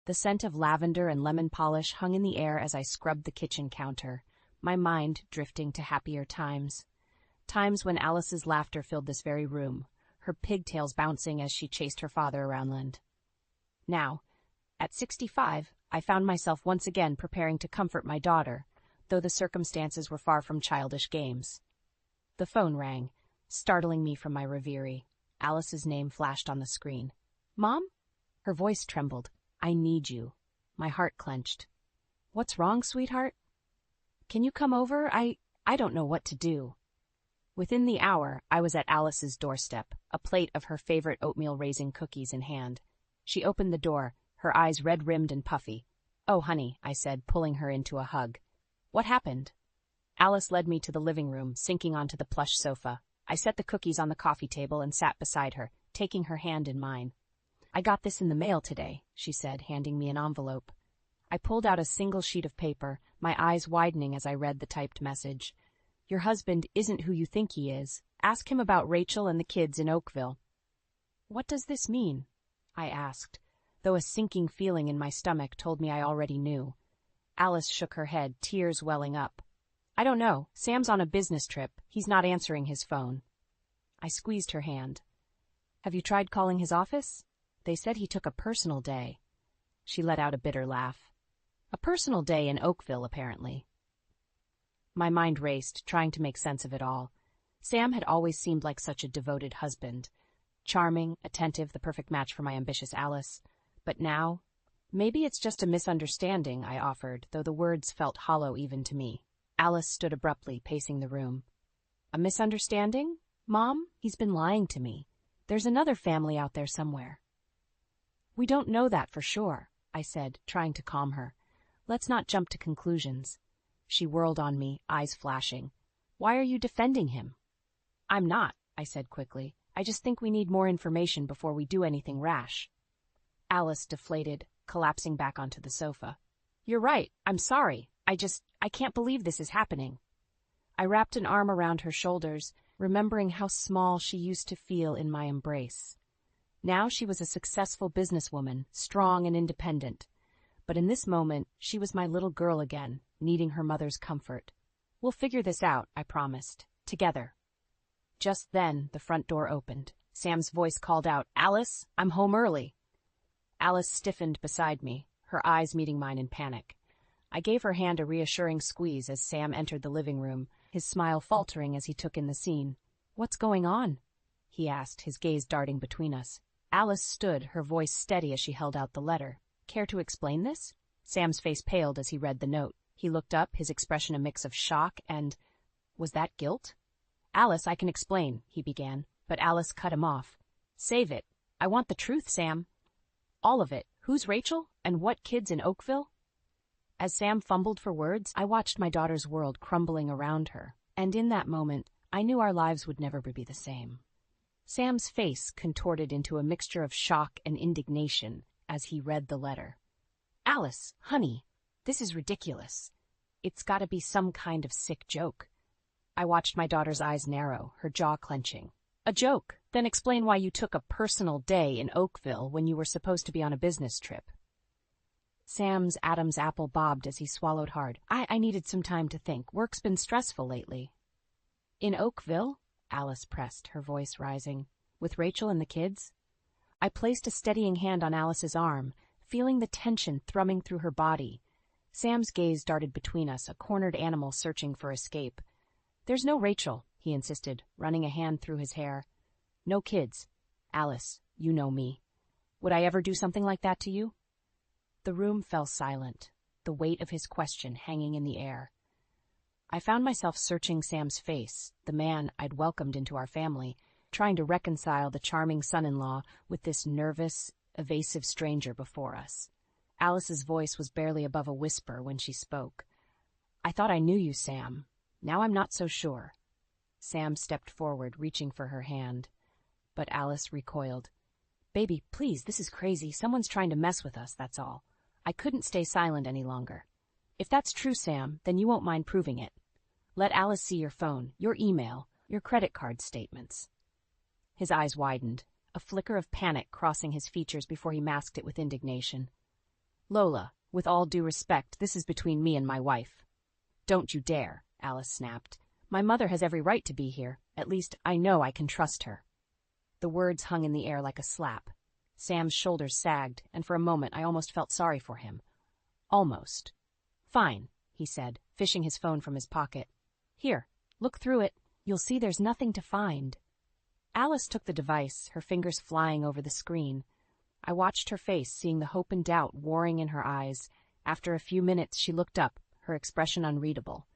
The scent of lavender and lemon polish hung in the air as I scrubbed the kitchen counter, my mind drifting to happier times. Times when Alice's laughter filled this very room, her pigtails bouncing as she chased her father around land. Now, at 65, I found myself once again preparing to comfort my daughter, though the circumstances were far from childish games. The phone rang, startling me from my reverie. Alice's name flashed on the screen. "Mom?" Her voice trembled. "I need you." My heart clenched. "What's wrong, sweetheart?" "Can you come over? I don't know what to do." Within the hour, I was at Alice's doorstep, a plate of her favorite oatmeal raisin cookies in hand. She opened the door, her eyes red-rimmed and puffy. "Oh, honey," I said, pulling her into a hug. "What happened?" Alice led me to the living room, sinking onto the plush sofa. I set the cookies on the coffee table and sat beside her, taking her hand in mine. "I got this in the mail today," she said, handing me an envelope. I pulled out a single sheet of paper, my eyes widening as I read the typed message. "Your husband isn't who you think he is. Ask him about Rachel and the kids in Oakville." "What does this mean?" I asked, though a sinking feeling in my stomach told me I already knew. Alice shook her head, tears welling up. "I don't know. Sam's on a business trip. He's not answering his phone." I squeezed her hand. "Have you tried calling his office? They said he took a personal day." She let out a bitter laugh. "A personal day in Oakville, apparently." My mind raced, trying to make sense of it all. Sam had always seemed like such a devoted husband. Charming, attentive, the perfect match for my ambitious Alice. But now, maybe it's just a misunderstanding, I offered, though the words felt hollow even to me. Alice stood abruptly, pacing the room. "A misunderstanding? Mom, he's been lying to me. There's another family out there somewhere." "We don't know that for sure," I said, trying to calm her. "Let's not jump to conclusions." She whirled on me, eyes flashing. "Why are you defending him?" "I'm not," I said quickly. "I just think we need more information before we do anything rash." Alice deflated, collapsing back onto the sofa. "You're right. I'm sorry. I can't believe this is happening." I wrapped an arm around her shoulders, remembering how small she used to feel in my embrace. Now she was a successful businesswoman, strong and independent. But in this moment, she was my little girl again, needing her mother's comfort. "We'll figure this out," I promised. "Together." Just then, the front door opened. Sam's voice called out, "Alice, I'm home early." Alice stiffened beside me, her eyes meeting mine in panic. I gave her hand a reassuring squeeze as Sam entered the living room, his smile faltering as he took in the scene. "What's going on?" he asked, his gaze darting between us. Alice stood, her voice steady as she held out the letter. "Care to explain this?" Sam's face paled as he read the note. He looked up, his expression a mix of shock and... was that guilt? "Alice, I can explain," he began, but Alice cut him off. "Save it. I want the truth, Sam." "All of it. Who's Rachel? And what kids in Oakville?" As Sam fumbled for words, I watched my daughter's world crumbling around her, and in that moment, I knew our lives would never be the same. Sam's face contorted into a mixture of shock and indignation as he read the letter. "Alice, honey, this is ridiculous. It's got to be some kind of sick joke." I watched my daughter's eyes narrow, her jaw clenching. "A joke? Then explain why you took a personal day in Oakville when you were supposed to be on a business trip." Sam's Adam's apple bobbed as he swallowed hard. I needed some time to think. Work's been stressful lately." "In Oakville?" Alice pressed, her voice rising. "With Rachel and the kids?" I placed a steadying hand on Alice's arm, feeling the tension thrumming through her body. Sam's gaze darted between us, a cornered animal searching for escape. "There's no Rachel," he insisted, running a hand through his hair. "No kids. Alice, you know me. Would I ever do something like that to you?" The room fell silent, the weight of his question hanging in the air. I found myself searching Sam's face, the man I'd welcomed into our family, trying to reconcile the charming son-in-law with this nervous, evasive stranger before us. Alice's voice was barely above a whisper when she spoke. "I thought I knew you, Sam. Now I'm not so sure." Sam stepped forward, reaching for her hand. But Alice recoiled. "Baby, please, this is crazy. Someone's trying to mess with us, that's all." I couldn't stay silent any longer. "If that's true, Sam, then you won't mind proving it. Let Alice see your phone, your email, your credit card statements." His eyes widened, a flicker of panic crossing his features before he masked it with indignation. Lola, with all due respect, this is between me and my wife. Don't you dare, Alice snapped. My mother has every right to be here. At least I know I can trust her. The words hung in the air like a slap. Sam's shoulders sagged, and for a moment I almost felt sorry for him. Almost. Fine, he said, fishing his phone from his pocket. Here, look through it. You'll see there's nothing to find. Alice took the device, her fingers flying over the screen. I watched her face, seeing the hope and doubt warring in her eyes. After a few minutes, she looked up, her expression unreadable.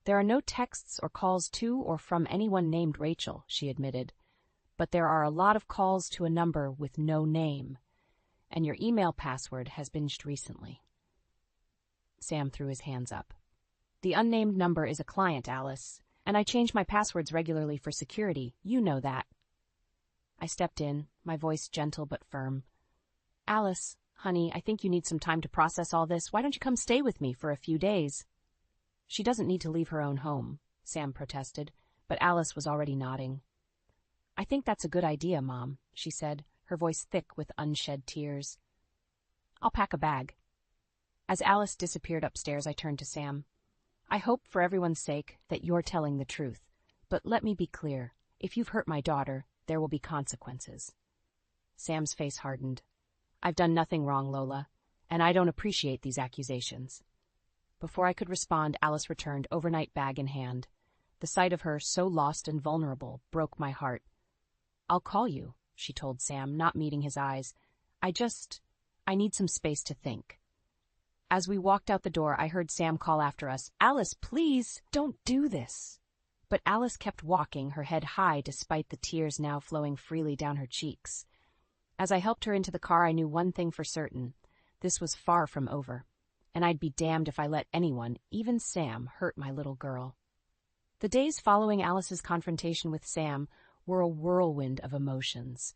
There are no texts or calls to or from anyone named Rachel, she admitted. But there are a lot of calls to a number with no name. And your email password has binged recently. Sam threw his hands up. The unnamed number is a client, Alice, and I change my passwords regularly for security. You know that. I stepped in, my voice gentle but firm. Alice, honey, I think you need some time to process all this. Why don't you come stay with me for a few days? She doesn't need to leave her own home, Sam protested, but Alice was already nodding. I think that's a good idea, Mom, she said, her voice thick with unshed tears. I'll pack a bag. As Alice disappeared upstairs, I turned to Sam. I hope, for everyone's sake, that you're telling the truth. But let me be clear. If you've hurt my daughter, there will be consequences. Sam's face hardened. I've done nothing wrong, Lola, and I don't appreciate these accusations. Before I could respond, Alice returned, overnight bag in hand. The sight of her, so lost and vulnerable, broke my heart. I'll call you, she told Sam, not meeting his eyes. I need some space to think. As we walked out the door, I heard Sam call after us, Alice, please, don't do this. But Alice kept walking, her head high despite the tears now flowing freely down her cheeks. As I helped her into the car, I knew one thing for certain. This was far from over, and I'd be damned if I let anyone, even Sam, hurt my little girl. The days following Alice's confrontation with Sam were a whirlwind of emotions.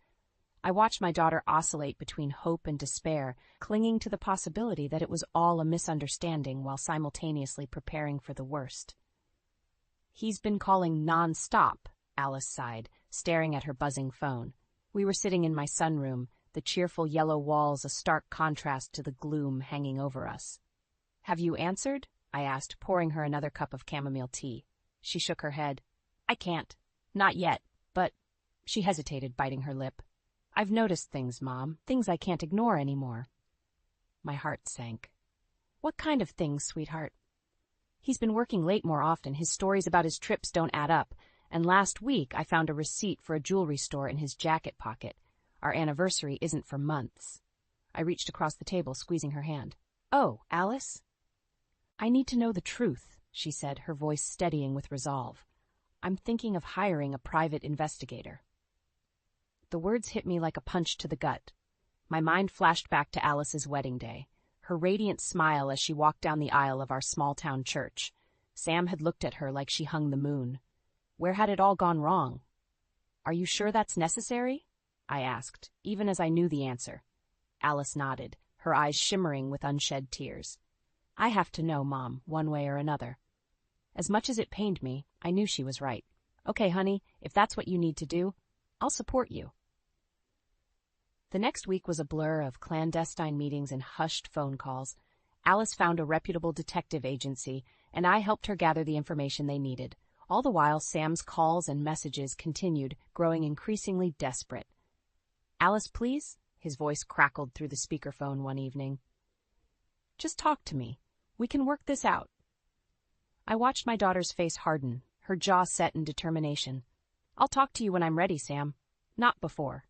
I watched my daughter oscillate between hope and despair, clinging to the possibility that it was all a misunderstanding while simultaneously preparing for the worst. He's been calling non-stop, Alice sighed, staring at her buzzing phone. We were sitting in my sunroom, the cheerful yellow walls a stark contrast to the gloom hanging over us. Have you answered? I asked, pouring her another cup of chamomile tea. She shook her head. I can't. Not yet, but... She hesitated, biting her lip. I've noticed things, Mom, things I can't ignore anymore. My heart sank. What kind of things, sweetheart? He's been working late more often. His stories about his trips don't add up. And last week I found a receipt for a jewelry store in his jacket pocket. Our anniversary isn't for months. I reached across the table, squeezing her hand. Oh, Alice? I need to know the truth, she said, her voice steadying with resolve. I'm thinking of hiring a private investigator. The words hit me like a punch to the gut. My mind flashed back to Alice's wedding day, her radiant smile as she walked down the aisle of our small-town church. Sam had looked at her like she hung the moon. Where had it all gone wrong? Are you sure that's necessary? I asked, even as I knew the answer. Alice nodded, her eyes shimmering with unshed tears. I have to know, Mom, one way or another. As much as it pained me, I knew she was right. Okay, honey, if that's what you need to do, I'll support you. The next week was a blur of clandestine meetings and hushed phone calls. Alice found a reputable detective agency, and I helped her gather the information they needed. All the while, Sam's calls and messages continued, growing increasingly desperate. Alice, please? His voice crackled through the speakerphone one evening. Just talk to me. We can work this out. I watched my daughter's face harden, her jaw set in determination. I'll talk to you when I'm ready, Sam. Not before.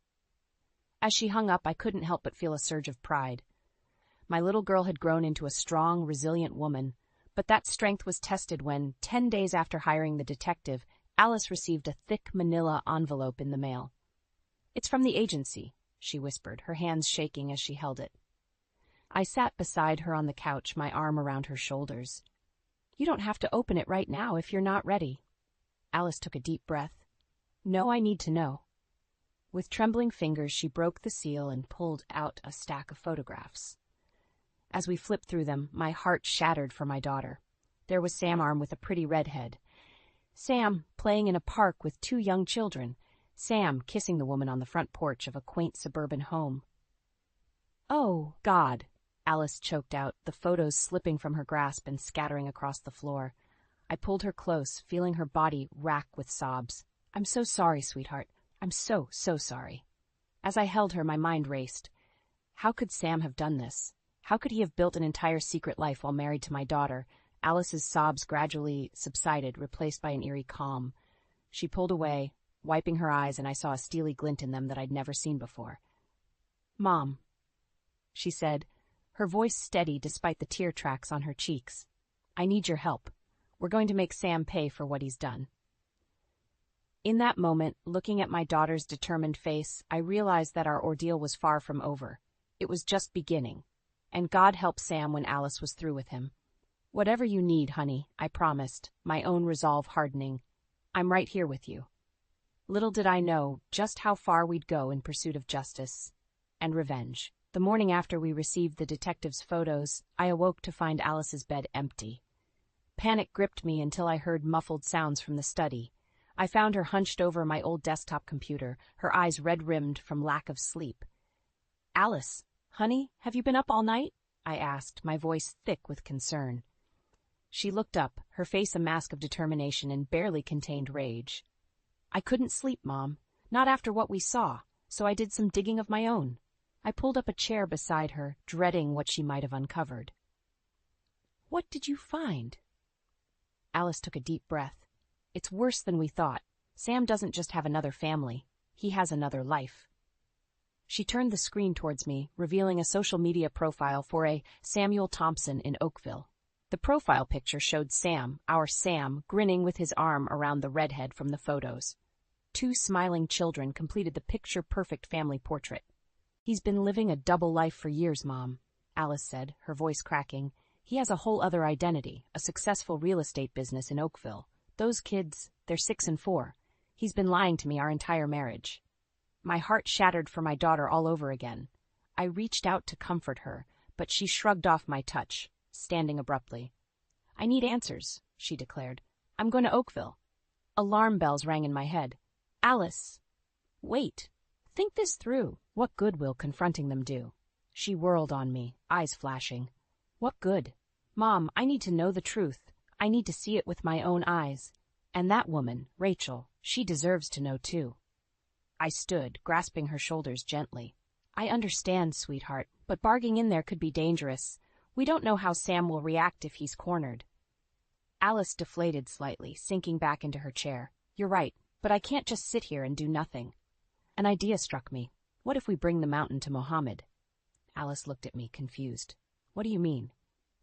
As she hung up, I couldn't help but feel a surge of pride. My little girl had grown into a strong, resilient woman, but that strength was tested when, 10 days after hiring the detective, Alice received a thick manila envelope in the mail. It's from the agency, she whispered, her hands shaking as she held it. I sat beside her on the couch, my arm around her shoulders. You don't have to open it right now if you're not ready. Alice took a deep breath. No, I need to know. With trembling fingers, she broke the seal and pulled out a stack of photographs. As we flipped through them, my heart shattered for my daughter. There was Sam armed with a pretty redhead. Sam playing in a park with 2 young children. Sam kissing the woman on the front porch of a quaint suburban home. Oh, God, Alice choked out, the photos slipping from her grasp and scattering across the floor. I pulled her close, feeling her body rack with sobs. I'm so sorry, sweetheart. I'm so sorry. As I held her, my mind raced. How could Sam have done this? How could he have built an entire secret life while married to my daughter? Alice's sobs gradually subsided, replaced by an eerie calm. She pulled away, wiping her eyes, and I saw a steely glint in them that I'd never seen before. Mom, she said, her voice steady despite the tear tracks on her cheeks. I need your help. We're going to make Sam pay for what he's done. In that moment, looking at my daughter's determined face, I realized that our ordeal was far from over. It was just beginning. And God help Sam when Alice was through with him. Whatever you need, honey, I promised, my own resolve hardening. I'm right here with you. Little did I know just how far we'd go in pursuit of justice and revenge. The morning after we received the detective's photos, I awoke to find Alice's bed empty. Panic gripped me until I heard muffled sounds from the study. I found her hunched over my old desktop computer, her eyes red-rimmed from lack of sleep. Alice, honey, have you been up all night? I asked, my voice thick with concern. She looked up, her face a mask of determination and barely contained rage. I couldn't sleep, Mom, not after what we saw, so I did some digging of my own. I pulled up a chair beside her, dreading what she might have uncovered. What did you find? Alice took a deep breath. It's worse than we thought. Sam doesn't just have another family. He has another life. She turned the screen towards me, revealing a social media profile for a Samuel Thompson in Oakville. The profile picture showed Sam, our Sam, grinning with his arm around the redhead from the photos. 2 smiling children completed the picture-perfect family portrait. He's been living a double life for years, Mom, Alice said, her voice cracking. He has a whole other identity, a successful real estate business in Oakville. Those kids, they're 6 and 4. He's been lying to me our entire marriage. My heart shattered for my daughter all over again. I reached out to comfort her, but she shrugged off my touch, standing abruptly. I need answers, she declared. I'm going to Oakville. Alarm bells rang in my head. Alice, wait. Think this through. What good will confronting them do? She whirled on me, eyes flashing. What good? Mom, I need to know the truth. I need to see it with my own eyes. And that woman, Rachel, she deserves to know too. I stood, grasping her shoulders gently. I understand, sweetheart, but barging in there could be dangerous. We don't know how Sam will react if he's cornered. Alice deflated slightly, sinking back into her chair. You're right, but I can't just sit here and do nothing. An idea struck me. What if we bring the mountain to Mohammed? Alice looked at me, confused. What do you mean?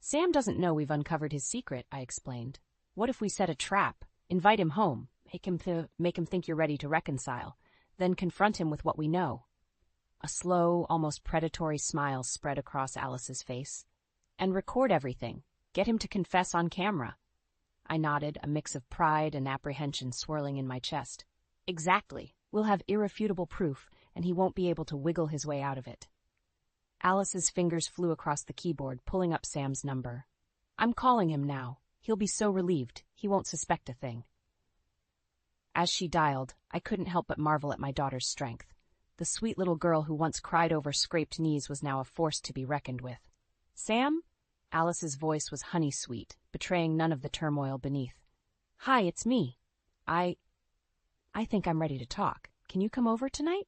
Sam doesn't know we've uncovered his secret, I explained. What if we set a trap, invite him home, make him think you're ready to reconcile, then confront him with what we know? A slow, almost predatory smile spread across Alice's face. And record everything. Get him to confess on camera. I nodded, a mix of pride and apprehension swirling in my chest. Exactly. We'll have irrefutable proof, and he won't be able to wiggle his way out of it. Alice's fingers flew across the keyboard, pulling up Sam's number. I'm calling him now. He'll be so relieved. He won't suspect a thing. As she dialed, I couldn't help but marvel at my daughter's strength. The sweet little girl who once cried over scraped knees was now a force to be reckoned with. Sam? Alice's voice was honey-sweet, betraying none of the turmoil beneath. Hi, it's me. I think I'm ready to talk. Can you come over tonight?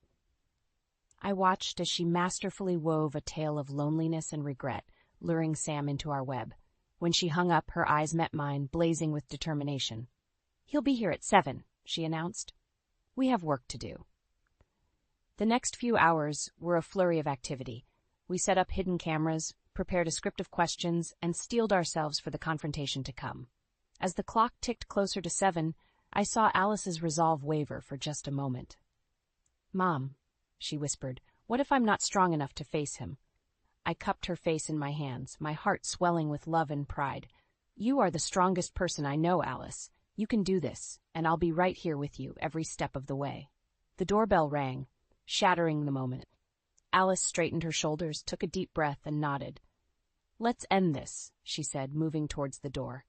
I watched as she masterfully wove a tale of loneliness and regret, luring Sam into our web. When she hung up, her eyes met mine, blazing with determination. He'll be here at 7, she announced. We have work to do. The next few hours were a flurry of activity. We set up hidden cameras, prepared a script of questions, and steeled ourselves for the confrontation to come. As the clock ticked closer to 7, I saw Alice's resolve waver for just a moment. Mom, she whispered, what if I'm not strong enough to face him? I cupped her face in my hands, my heart swelling with love and pride. You are the strongest person I know, Alice. You can do this, and I'll be right here with you every step of the way. The doorbell rang, shattering the moment. Alice straightened her shoulders, took a deep breath, and nodded. Let's end this, she said, moving towards the door.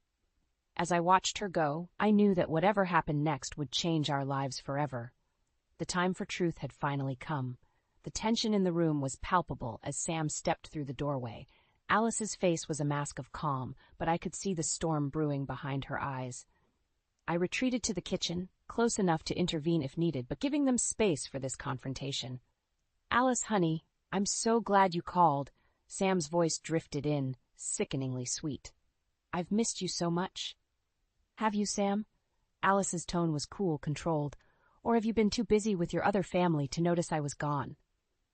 As I watched her go, I knew that whatever happened next would change our lives forever. The time for truth had finally come. The tension in the room was palpable as Sam stepped through the doorway. Alice's face was a mask of calm, but I could see the storm brewing behind her eyes. I retreated to the kitchen, close enough to intervene if needed, but giving them space for this confrontation. "Alice, honey, I'm so glad you called." Sam's voice drifted in, sickeningly sweet. "I've missed you so much." "Have you, Sam?" Alice's tone was cool, controlled. "Or have you been too busy with your other family to notice I was gone?"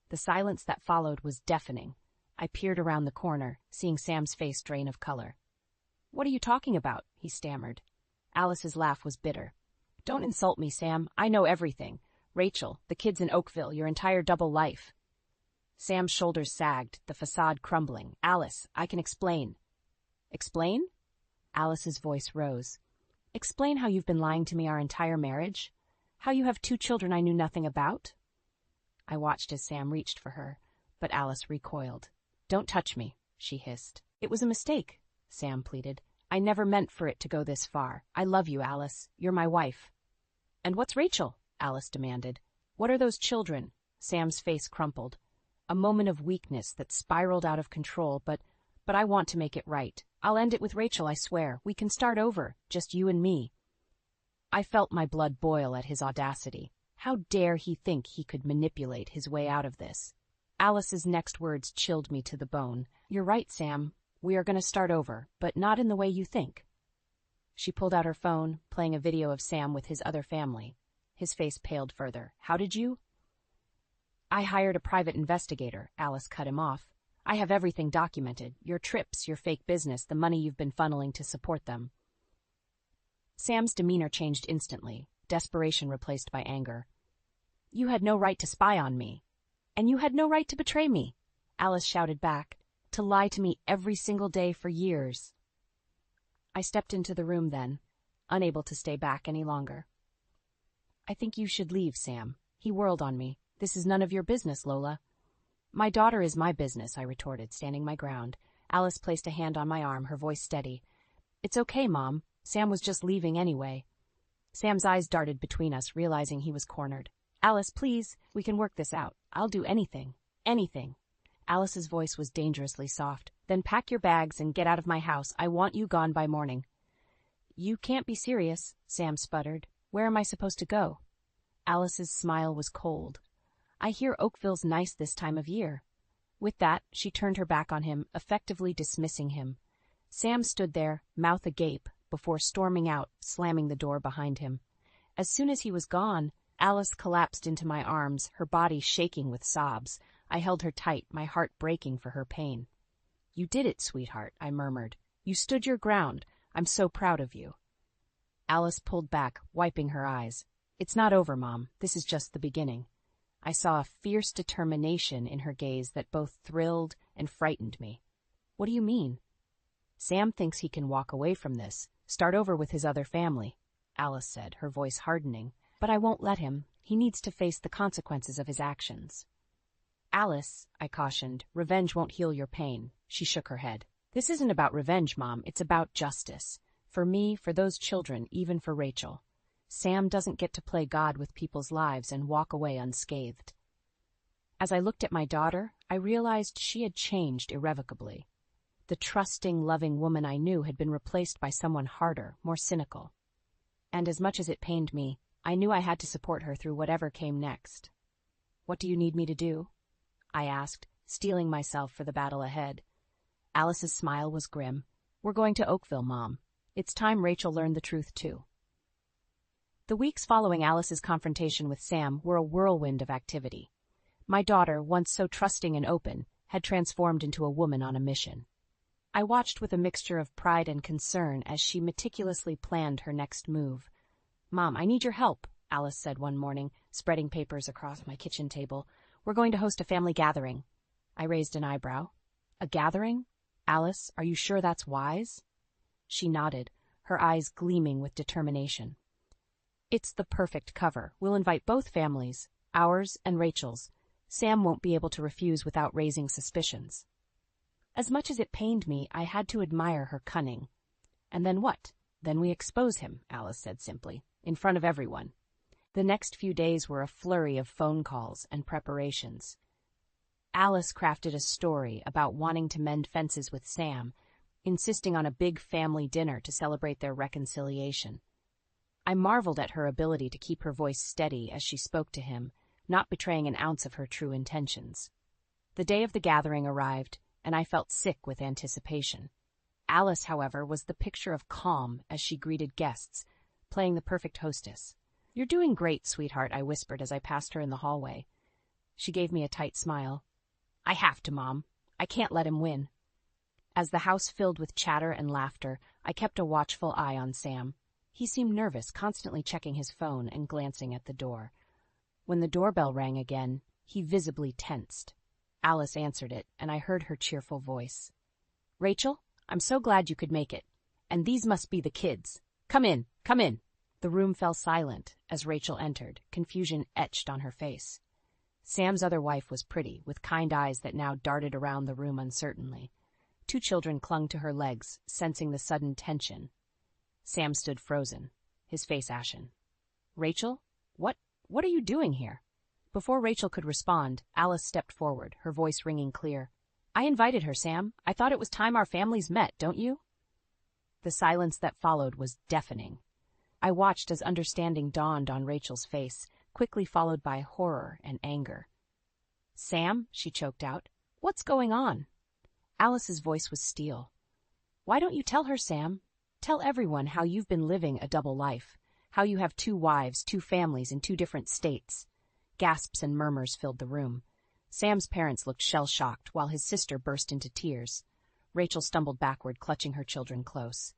The silence that followed was deafening. I peered around the corner, seeing Sam's face drain of color. "What are you talking about?" he stammered. Alice's laugh was bitter. "Don't insult me, Sam. I know everything. Rachel, the kids in Oakville, your entire double life." Sam's shoulders sagged, the facade crumbling. "Alice, I can explain." "Explain?" Alice's voice rose. "Explain how you've been lying to me our entire marriage? How you have 2 children I knew nothing about?" I watched as Sam reached for her, but Alice recoiled. "Don't touch me," she hissed. "It was a mistake," Sam pleaded. "I never meant for it to go this far. I love you, Alice. You're my wife." "And what's Rachel?" Alice demanded. "What are those children?" Sam's face crumpled. A moment of weakness that spiraled out of control, but I want to make it right. I'll end it with Rachel, I swear. We can start over, just you and me. I felt my blood boil at his audacity. How dare he think he could manipulate his way out of this? Alice's next words chilled me to the bone. "You're right, Sam. We are going to start over, but not in the way you think." She pulled out her phone, playing a video of Sam with his other family. His face paled further. "How did you?" "I hired a private investigator," Alice cut him off. "I have everything documented. Your trips, your fake business, the money you've been funneling to support them." Sam's demeanor changed instantly, desperation replaced by anger. "You had no right to spy on me. And you had no right to betray me," Alice shouted back, "to lie to me every single day for years." I stepped into the room then, unable to stay back any longer. "I think you should leave, Sam." He whirled on me. "This is none of your business, Lola." "My daughter is my business," I retorted, standing my ground. Alice placed a hand on my arm, her voice steady. "It's okay, Mom. Sam was just leaving anyway." Sam's eyes darted between us, realizing he was cornered. "Alice, please, we can work this out. I'll do anything. Anything." Alice's voice was dangerously soft. "Then pack your bags and get out of my house. I want you gone by morning." "You can't be serious," Sam sputtered. "Where am I supposed to go?" Alice's smile was cold. "I hear Oakville's nice this time of year." With that, she turned her back on him, effectively dismissing him. Sam stood there, mouth agape, before storming out, slamming the door behind him. As soon as he was gone, Alice collapsed into my arms, her body shaking with sobs. I held her tight, my heart breaking for her pain. "You did it, sweetheart," I murmured. "You stood your ground. I'm so proud of you." Alice pulled back, wiping her eyes. "It's not over, Mom. This is just the beginning." I saw a fierce determination in her gaze that both thrilled and frightened me. "What do you mean?" "Sam thinks he can walk away from this, start over with his other family," Alice said, her voice hardening. "But I won't let him. He needs to face the consequences of his actions." "Alice," I cautioned, "revenge won't heal your pain." She shook her head. "This isn't about revenge, Mom. It's about justice. For me, for those children, even for Rachel. Sam doesn't get to play God with people's lives and walk away unscathed." As I looked at my daughter, I realized she had changed irrevocably. The trusting, loving woman I knew had been replaced by someone harder, more cynical. And as much as it pained me, I knew I had to support her through whatever came next. "What do you need me to do?" I asked, steeling myself for the battle ahead. Alice's smile was grim. "We're going to Oakville, Mom. It's time Rachel learned the truth, too." The weeks following Alice's confrontation with Sam were a whirlwind of activity. My daughter, once so trusting and open, had transformed into a woman on a mission. I watched with a mixture of pride and concern as she meticulously planned her next move. "Mom, I need your help," Alice said one morning, spreading papers across my kitchen table. "We're going to host a family gathering." I raised an eyebrow. "A gathering? Alice, are you sure that's wise?" She nodded, her eyes gleaming with determination. "It's the perfect cover. We'll invite both families, ours and Rachel's. Sam won't be able to refuse without raising suspicions." As much as it pained me, I had to admire her cunning. "And then what? Then we expose him," Alice said simply, "in front of everyone." The next few days were a flurry of phone calls and preparations. Alice crafted a story about wanting to mend fences with Sam, insisting on a big family dinner to celebrate their reconciliation. I marveled at her ability to keep her voice steady as she spoke to him, not betraying an ounce of her true intentions. The day of the gathering arrived, and I felt sick with anticipation. Alice, however, was the picture of calm as she greeted guests, playing the perfect hostess. "You're doing great, sweetheart," I whispered as I passed her in the hallway. She gave me a tight smile. "I have to, Mom. I can't let him win." As the house filled with chatter and laughter, I kept a watchful eye on Sam. He seemed nervous, constantly checking his phone and glancing at the door. When the doorbell rang again, he visibly tensed. Alice answered it, and I heard her cheerful voice. "Rachel, I'm so glad you could make it. And these must be the kids. Come in, come in." The room fell silent as Rachel entered, confusion etched on her face. Sam's other wife was pretty, with kind eyes that now darted around the room uncertainly. 2 children clung to her legs, sensing the sudden tension. Sam stood frozen, his face ashen. "Rachel, what are you doing here?" Before Rachel could respond, Alice stepped forward, her voice ringing clear. "I invited her, Sam. I thought it was time our families met, don't you?" The silence that followed was deafening. I watched as understanding dawned on Rachel's face, quickly followed by horror and anger. "Sam," she choked out, "what's going on?" Alice's voice was steel. "Why don't you tell her, Sam? Tell everyone how you've been living a double life, how you have 2 wives, 2 families in 2 different states." Gasps and murmurs filled the room. Sam's parents looked shell-shocked, while his sister burst into tears. Rachel stumbled backward, clutching her children close.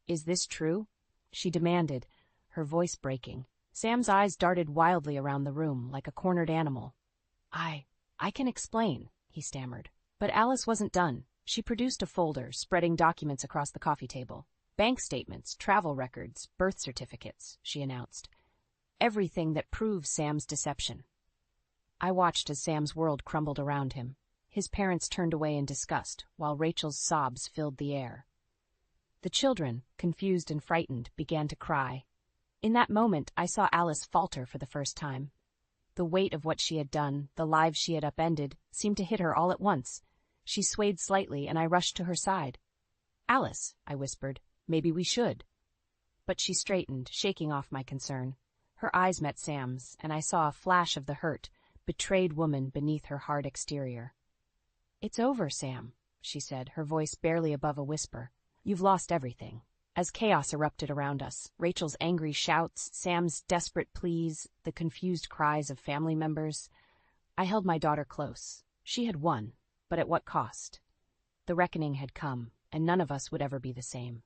"Is this true?" she demanded, her voice breaking. Sam's eyes darted wildly around the room, like a cornered animal. I can explain," he stammered. But Alice wasn't done. She produced a folder, spreading documents across the coffee table. "Bank statements, travel records, birth certificates," she announced. "Everything that proves Sam's deception." I watched as Sam's world crumbled around him. His parents turned away in disgust, while Rachel's sobs filled the air. The children, confused and frightened, began to cry. In that moment, I saw Alice falter for the first time. The weight of what she had done, the lives she had upended, seemed to hit her all at once. She swayed slightly, and I rushed to her side. "Alice," I whispered, "maybe we should." But she straightened, shaking off my concern. Her eyes met Sam's, and I saw a flash of the hurt, betrayed woman beneath her hard exterior. "It's over, Sam," she said, her voice barely above a whisper. "You've lost everything." As chaos erupted around us, Rachel's angry shouts, Sam's desperate pleas, the confused cries of family members, I held my daughter close. She had won, but at what cost? The reckoning had come, and none of us would ever be the same.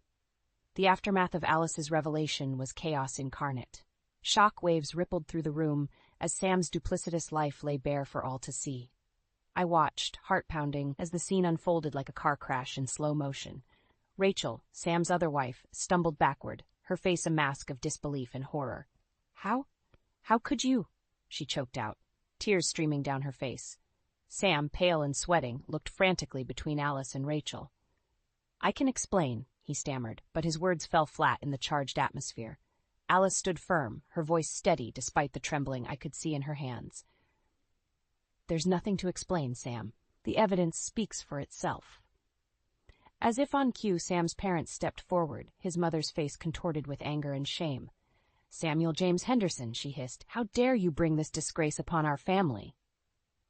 The aftermath of Alice's revelation was chaos incarnate. Shock waves rippled through the room as Sam's duplicitous life lay bare for all to see. I watched, heart-pounding, as the scene unfolded like a car crash in slow motion. Rachel, Sam's other wife, stumbled backward, her face a mask of disbelief and horror. How could you?" she choked out, tears streaming down her face. Sam, pale and sweating, looked frantically between Alice and Rachel. "I can explain," he stammered, but his words fell flat in the charged atmosphere. Alice stood firm, her voice steady despite the trembling I could see in her hands. "There's nothing to explain, Sam. The evidence speaks for itself." As if on cue, Sam's parents stepped forward, his mother's face contorted with anger and shame. "Samuel James Henderson," she hissed, "how dare you bring this disgrace upon our family?"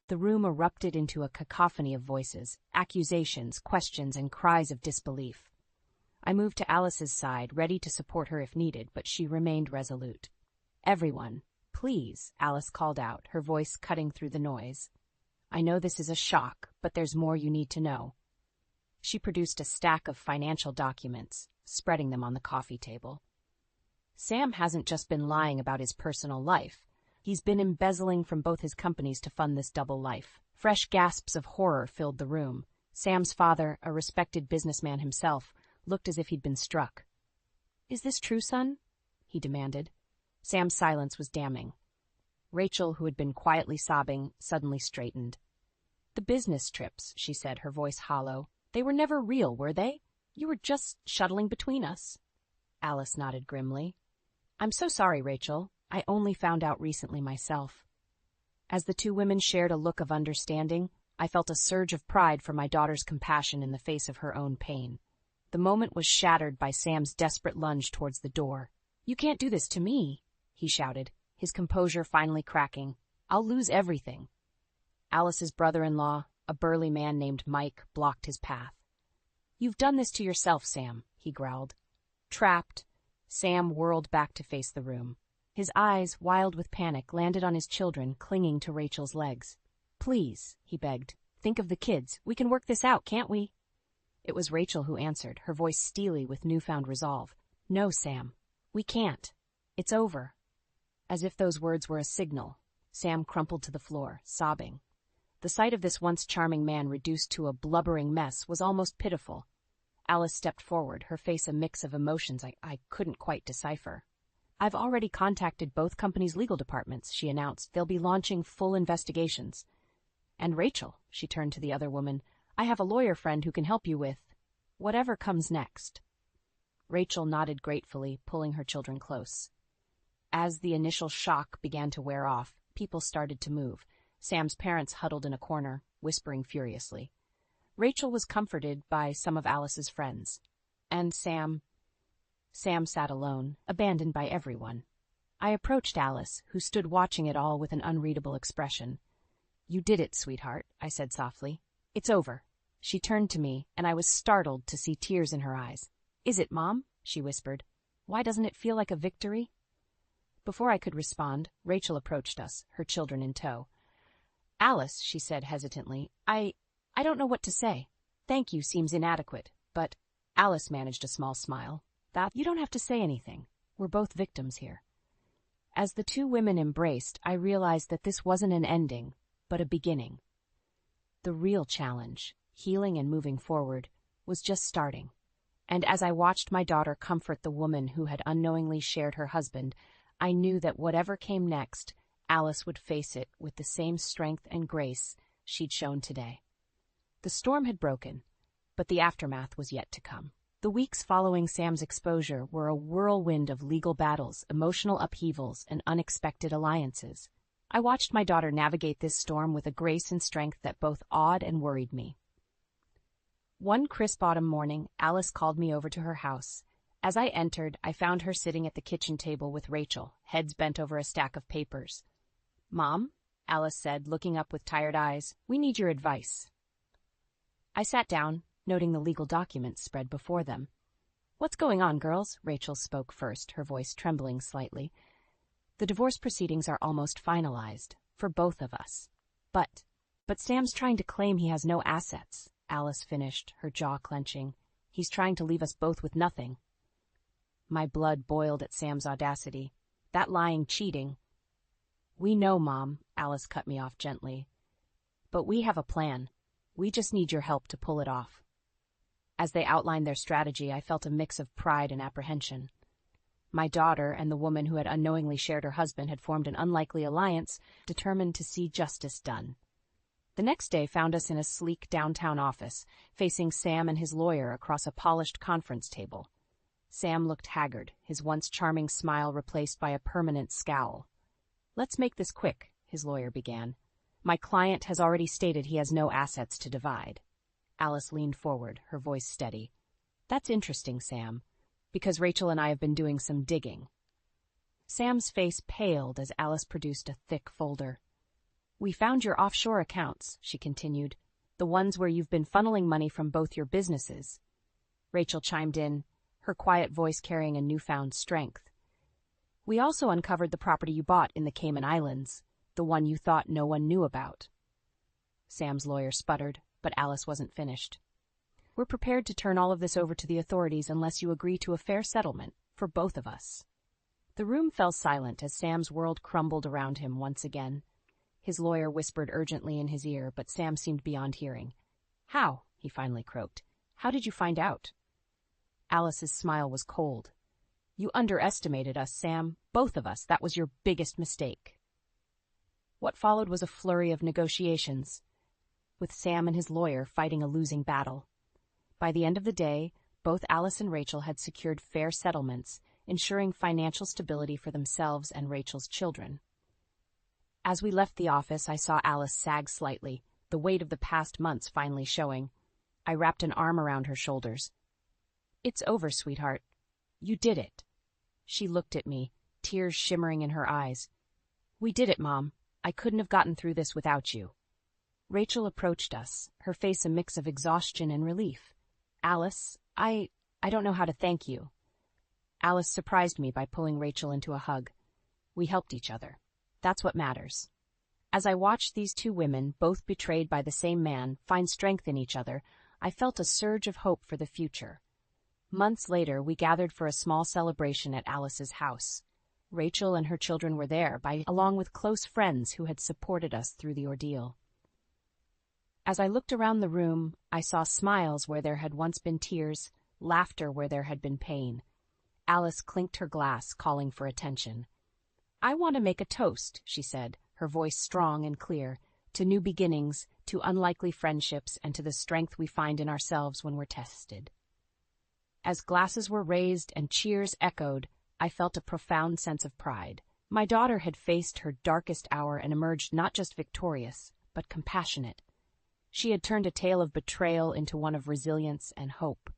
The room erupted into a cacophony of voices, accusations, questions, and cries of disbelief. I moved to Alice's side, ready to support her if needed, but she remained resolute. "Everyone, please," Alice called out, her voice cutting through the noise. "I know this is a shock, but there's more you need to know." She produced a stack of financial documents, spreading them on the coffee table. "Sam hasn't just been lying about his personal life. He's been embezzling from both his companies to fund this double life." Fresh gasps of horror filled the room. Sam's father, a respected businessman himself, looked as if he'd been struck. "Is this true, son?" he demanded. Sam's silence was damning. Rachel, who had been quietly sobbing, suddenly straightened. "The business trips," she said, her voice hollow. "They were never real, were they? You were just shuttling between us." Alice nodded grimly. "I'm so sorry, Rachel. I only found out recently myself." As the 2 women shared a look of understanding, I felt a surge of pride for my daughter's compassion in the face of her own pain. The moment was shattered by Sam's desperate lunge towards the door. "You can't do this to me," he shouted, his composure finally cracking. "I'll lose everything." Alice's brother-in-law, a burly man named Mike, blocked his path. "You've done this to yourself, Sam," he growled. Trapped, Sam whirled back to face the room. His eyes, wild with panic, landed on his children, clinging to Rachel's legs. "Please," he begged, "think of the kids. We can work this out, can't we?" It was Rachel who answered, her voice steely with newfound resolve. "No, Sam. We can't. It's over." As if those words were a signal, Sam crumpled to the floor, sobbing. The sight of this once charming man reduced to a blubbering mess was almost pitiful. Alice stepped forward, her face a mix of emotions I couldn't quite decipher. "I've already contacted both companies' legal departments," she announced. "They'll be launching full investigations. And Rachel," she turned to the other woman, "I have a lawyer friend who can help you with whatever comes next." Rachel nodded gratefully, pulling her children close. As the initial shock began to wear off, people started to move. Sam's parents huddled in a corner, whispering furiously. Rachel was comforted by some of Alice's friends. And Sam sat alone, abandoned by everyone. I approached Alice, who stood watching it all with an unreadable expression. "You did it, sweetheart," I said softly. "It's over." She turned to me, and I was startled to see tears in her eyes. "Is it, Mom?" she whispered. "Why doesn't it feel like a victory?" Before I could respond, Rachel approached us, her children in tow. "Alice," she said hesitantly, I don't know what to say. Thank you seems inadequate, but—" Alice managed a small smile. "That you don't have to say anything. We're both victims here." As the two women embraced, I realized that this wasn't an ending, but a beginning. The real challenge, healing and moving forward, was just starting. And as I watched my daughter comfort the woman who had unknowingly shared her husband, I knew that whatever came next, Alice would face it with the same strength and grace she'd shown today. The storm had broken, but the aftermath was yet to come. The weeks following Sam's exposure were a whirlwind of legal battles, emotional upheavals, and unexpected alliances. I watched my daughter navigate this storm with a grace and strength that both awed and worried me. One crisp autumn morning, Alice called me over to her house. As I entered, I found her sitting at the kitchen table with Rachel, heads bent over a stack of papers. "Mom," Alice said, looking up with tired eyes, "we need your advice." I sat down, noting the legal documents spread before them. "What's going on, girls?" Rachel spoke first, her voice trembling slightly. "The divorce proceedings are almost finalized, for both of us. But Sam's trying to claim he has no assets," Alice finished, her jaw clenching. "He's trying to leave us both with nothing." My blood boiled at Sam's audacity. That lying, cheating. "We know, Mom," Alice cut me off gently. "But we have a plan. We just need your help to pull it off." As they outlined their strategy, I felt a mix of pride and apprehension. My daughter and the woman who had unknowingly shared her husband had formed an unlikely alliance, determined to see justice done. The next day found us in a sleek downtown office, facing Sam and his lawyer across a polished conference table. Sam looked haggard, his once charming smile replaced by a permanent scowl. "Let's make this quick," his lawyer began. "My client has already stated he has no assets to divide." Alice leaned forward, her voice steady. "That's interesting, Sam, because Rachel and I have been doing some digging." Sam's face paled as Alice produced a thick folder. "We found your offshore accounts," she continued, "the ones where you've been funneling money from both your businesses." Rachel chimed in, her quiet voice carrying a newfound strength. "We also uncovered the property you bought in the Cayman Islands, the one you thought no one knew about." Sam's lawyer sputtered, but Alice wasn't finished. "We're prepared to turn all of this over to the authorities unless you agree to a fair settlement for both of us." The room fell silent as Sam's world crumbled around him once again. His lawyer whispered urgently in his ear, but Sam seemed beyond hearing. "How?" he finally croaked. "How did you find out?" Alice's smile was cold. "You underestimated us, Sam. Both of us. That was your biggest mistake." What followed was a flurry of negotiations, with Sam and his lawyer fighting a losing battle. By the end of the day, both Alice and Rachel had secured fair settlements, ensuring financial stability for themselves and Rachel's children. As we left the office, I saw Alice sag slightly, the weight of the past months finally showing. I wrapped an arm around her shoulders. "It's over, sweetheart. You did it." She looked at me, tears shimmering in her eyes. "We did it, Mom. I couldn't have gotten through this without you." Rachel approached us, her face a mix of exhaustion and relief. "Alice, I don't know how to thank you." Alice surprised me by pulling Rachel into a hug. We helped each other. That's what matters. As I watched these two women, both betrayed by the same man, find strength in each other, I felt a surge of hope for the future. Months later, we gathered for a small celebration at Alice's house. Rachel and her children were there, along with close friends who had supported us through the ordeal. As I looked around the room, I saw smiles where there had once been tears, laughter where there had been pain. Alice clinked her glass, calling for attention. "I want to make a toast," she said, her voice strong and clear, "to new beginnings, to unlikely friendships, and to the strength we find in ourselves when we're tested." As glasses were raised and cheers echoed, I felt a profound sense of pride. My daughter had faced her darkest hour and emerged not just victorious, but compassionate. She had turned a tale of betrayal into one of resilience and hope.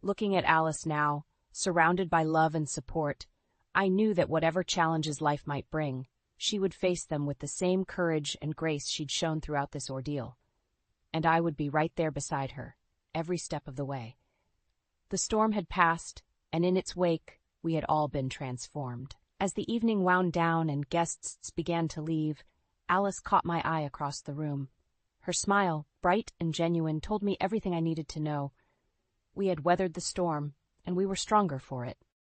Looking at Alice now, surrounded by love and support, I knew that whatever challenges life might bring, she would face them with the same courage and grace she'd shown throughout this ordeal. And I would be right there beside her, every step of the way. The storm had passed, and in its wake, we had all been transformed. As the evening wound down and guests began to leave, Alice caught my eye across the room. Her smile, bright and genuine, told me everything I needed to know. We had weathered the storm, and we were stronger for it.